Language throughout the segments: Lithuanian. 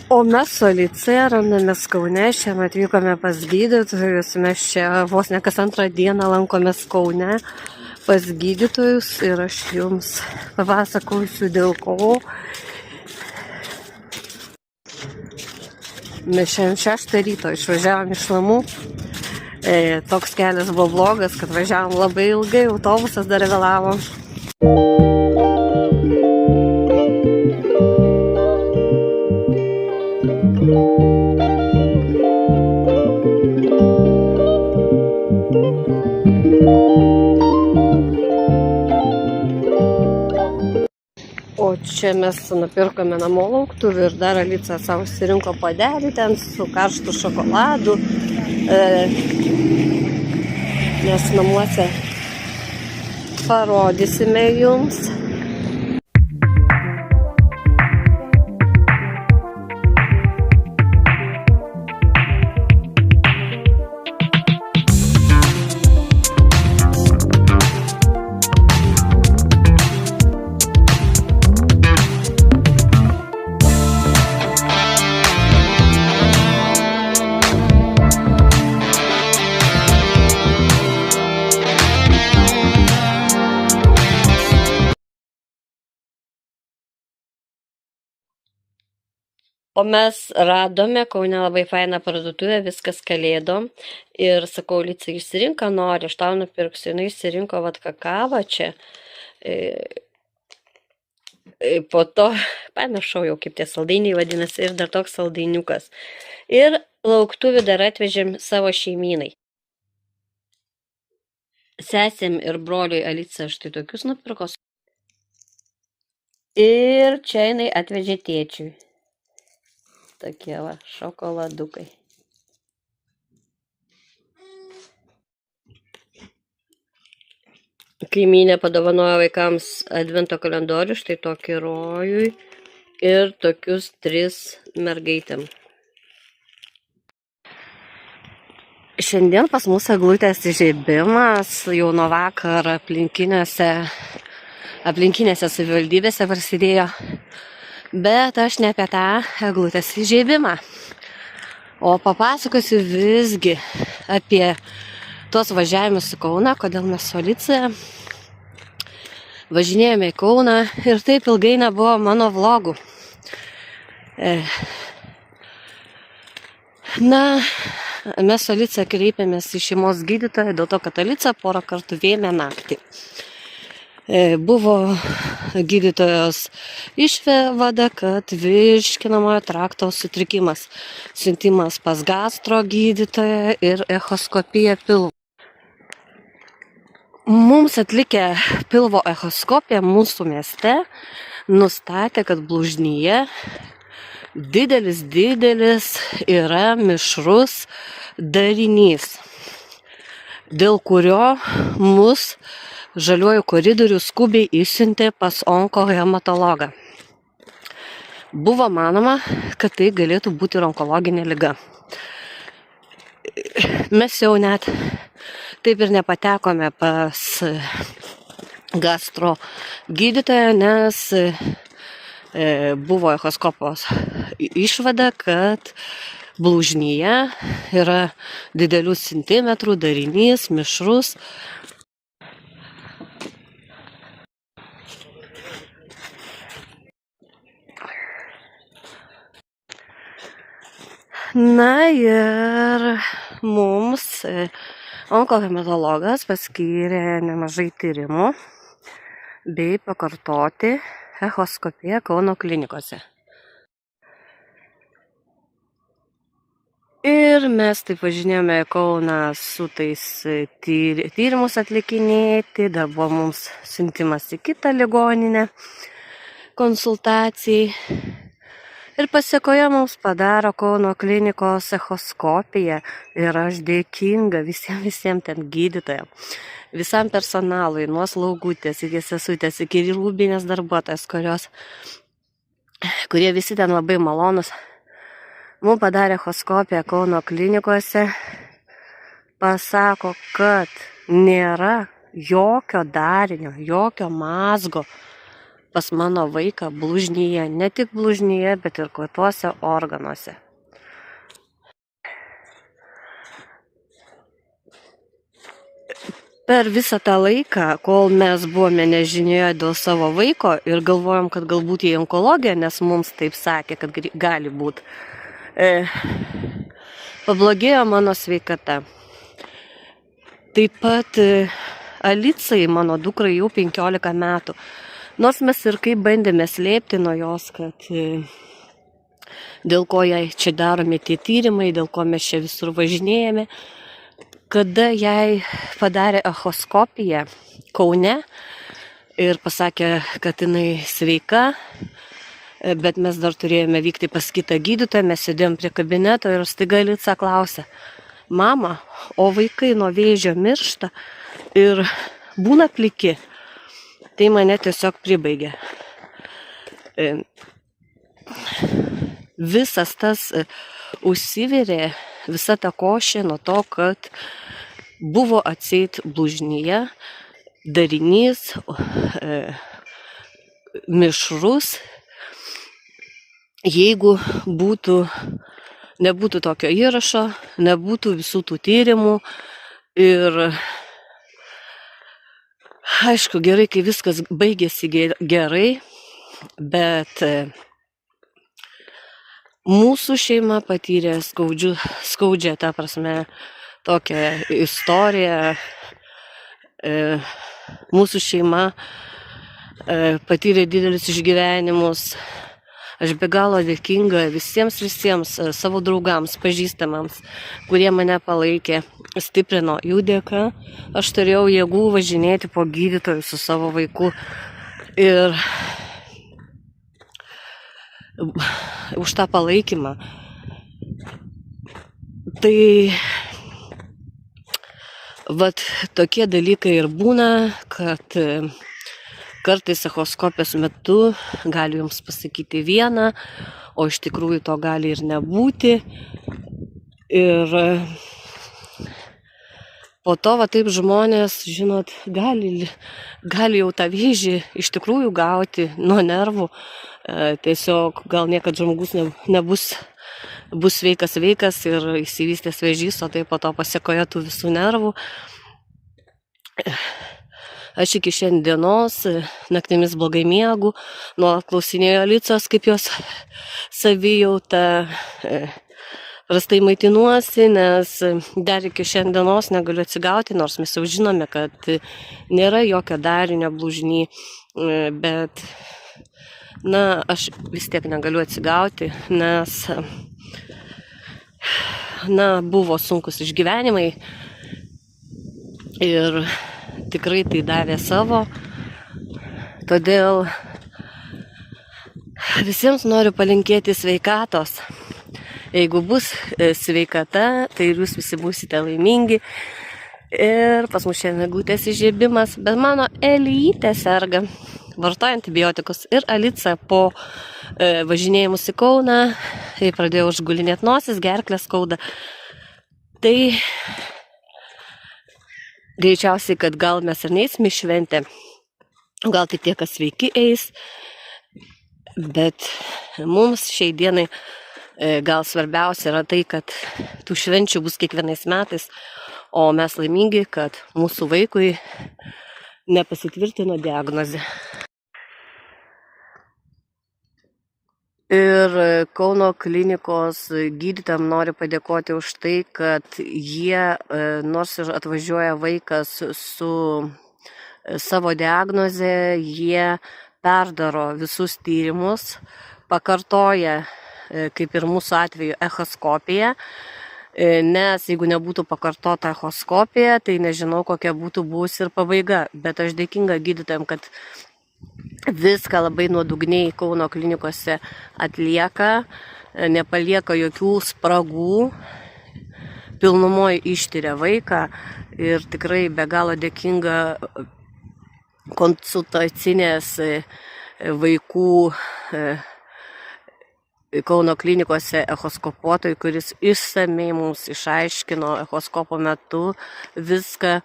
O mes su Alicija randamės Kaune, šiandien atvykome pas gydytojus, mes čia vos ne kas antrą dieną lankomės Kaune pas gydytojus ir aš jums papasakosiu dėl ko. Mes šiandien 6 ryto išvažiavom iš namų, toks kelias buvo blogas, kad važiavom labai ilgai, autobusas dar vėlavo. O čia mes nupirkome namo lauktuvių ir dar Alicija savo išsirinko puodelį ten su karštu šokoladu. Mes namuose parodysime jums. O mes radome Kaune labai fainą parduotuvę, viskas kalėdom. Ir sakau, Alicija išsirinka, nori, aš tau nupirksiu. Jis išsirinko vat kakavą čia. Po to pamiršau jau, kaip tie saldainiai vadinasi, ir dar toks saldainiukas. Ir lauktuvių dar atvežėm savo šeimynai. Sesėm ir broliui Alicija štai tokius nupirko. Ir čia jinai atvežė tėčiui. Tokie va, šokoladukai. Kaimynė padovanojo vaikams advento kalendorių, štai tokį rojui ir tokius 3 mergaitėm. Šiandien pas mus eglutės įžiebimas, jau nuo vakar aplinkinėse savivaldybėse prasidėjo. Bet aš ne apie tą eglutės įžiebimą, o papasakosiu visgi apie tuos važiavimus į Kauną, kodėl mes su Alicija važinėjome į Kauną ir taip ilgai nebuvo mano vlogų. Na, mes su Alicija kreipėmės į šeimos gydytoją dėl to, kad Alicija porą kartų vėmė naktį. Buvo gydytojos išvada, kad virškinamojo trakto sutrikimas, siuntimas pas gastro gydytoją ir echoskopija pilvo. Mums atlikę pilvo echoskopiją mūsų mieste nustatė, kad blužnyje didelis yra mišrus darinys, dėl kurio mus žaliuoju koridoriu skubiai išsiuntė pas onkohematologą. Buvo manoma, kad tai galėtų būti ir onkologinė liga. Mes jau net taip ir nepatekome pas gastro gydytoją, nes buvo echoskopos išvada, kad blužnyje yra didelių centimetrų darinys, mišrus. Na ir mums onkohematologas paskyrė nemažai tyrimų bei pakartoti echoskopiją Kauno klinikose. Ir mes taip važinėjome į Kauną su tais tyrimus atlikinėti, dar buvo mums siuntimas į kitą ligoninę konsultacijai. Ir pasiekoje mums padaro Kauno klinikos echoskopiją ir aš dėkinga visiems ten gydytojams, visam personalui, nuo slaugutės iki sesutės, iki rūbinės darbuotojas, kurie visi ten labai malonus. Mums padarė echoskopiją Kauno klinikose, pasako, kad nėra jokio darinio, jokio mazgo pas mano vaiką blužnyje, ne tik blužnyje, bet ir kituose organuose. Per visą tą laiką, kol mes buvome nežinioje dėl savo vaiko ir galvojom, kad galbūt į onkologiją, nes mums taip sakė, kad gali būti, pablogėjo mano sveikata. Taip pat Alicai, mano dukrai, jau 15 metų. Nors mes ir kaip bandėme slėpti nuo jos, kad dėl ko jai čia daromi tie tyrimai, dėl ko mes čia visur važinėjame. Kada jai padarė echoskopiją Kaune ir pasakė, kad jinai sveika, bet mes dar turėjome vykti pas kitą gydytoją, mes sėdėjom prie kabineto ir staiga Alica klausė: mama, o vaikai nuo vėžio miršta ir būna pliki? Tai mane tiesiog pribaigė. Visas tas užsivirė, visa ta košė nuo to, kad buvo atseit blužnyje darinys mišrus. Jeigu nebūtų tokio įrašo, nebūtų visų tų tyrimų ir aišku, gerai, kai viskas baigėsi gerai, bet mūsų šeima patyrė skaudžią, ta prasme, tokią istoriją. Mūsų šeima patyrė didelius išgyvenimus. Aš be galo dėkinga visiems savo draugams, pažįstamams, kurie mane palaikė, stiprino. Jų dėka aš turėjau jėgų važinėti po gydytojų su savo vaiku. Ir už tą palaikymą. Tai vat tokie dalykai ir būna, kad kartais echoskopijos metu gali jums pasakyti vieną, o iš tikrųjų to gali ir nebūti. Ir po to va taip žmonės, žinot, gali jau tą vėžį iš tikrųjų gauti nuo nervų. Tiesiog gal niekad žmogus bus sveikas ir išsivystęs vėžys, o tai po to pasiekoje tų visų nervų. Aš iki šiandienos naktimis blogai miegu, nuolat klausinėjau Alicos, kaip jos savijauta, prastai maitinuosi, nes dar iki šiandienos negaliu atsigauti, nors mes jau žinome, kad nėra jokio darinio blužny, bet aš vis tiek negaliu atsigauti, nes buvo sunkus išgyvenimai ir tikrai tai davė savo. Todėl visiems noriu palinkėti sveikatos. Jeigu bus sveikata, tai jūs visi būsite laimingi. Ir pas mus šiandien eglutės įžiebimas, bet mano Elytė serga, vartoja antibiotikus. Ir Alica po važinėjimus į Kauną, tai pradėjo užgulinėti nosis, gerklę skauda. Tai greičiausiai, kad gal mes ir neįsim į šventę, gal tai tie, kas sveiki eis, bet mums šiai dienai gal svarbiausia yra tai, kad tų švenčių bus kiekvienais metais, o mes laimingi, kad mūsų vaikui nepasitvirtino diagnozė. Ir Kauno klinikos gydytojam noriu padėkoti už tai, kad jie, nors ir atvažiuoja vaikas su savo diagnoze, jie perdaro visus tyrimus, pakartoja, kaip ir mūsų atveju, echoskopiją, nes jeigu nebūtų pakartota echoskopija, tai nežinau, kokia būtų buvusi ir pabaiga. Bet aš dėkinga gydytojam, kad viską labai nuodugniai Kauno klinikose atlieka, nepalieka jokių spragų, pilnumoje ištiria vaiką ir tikrai be galo dėkinga konsultacinės vaikų Kauno klinikose echoskopuotojui, kuris išsamiai mums išaiškino echoskopo metu viską,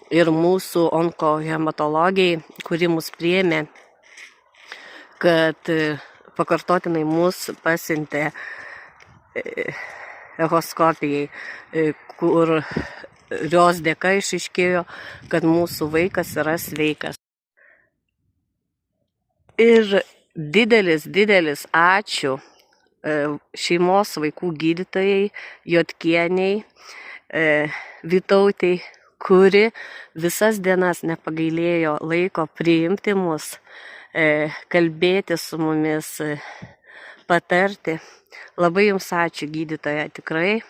ir mūsų onkohematologijai, kuri mus priėmė kad pakartotinai mus pasiuntė echoskopijai, kur jos dėka išaiškėjo, kad mūsų vaikas yra sveikas. Ir didelis ačiū šeimos vaikų gydytojai Jotkieniai, Vytautei, kuri visas dienas nepagailėjo laiko priimti mus, kalbėti su mumis, patarti. Labai jums ačiū, gydytoja, tikrai.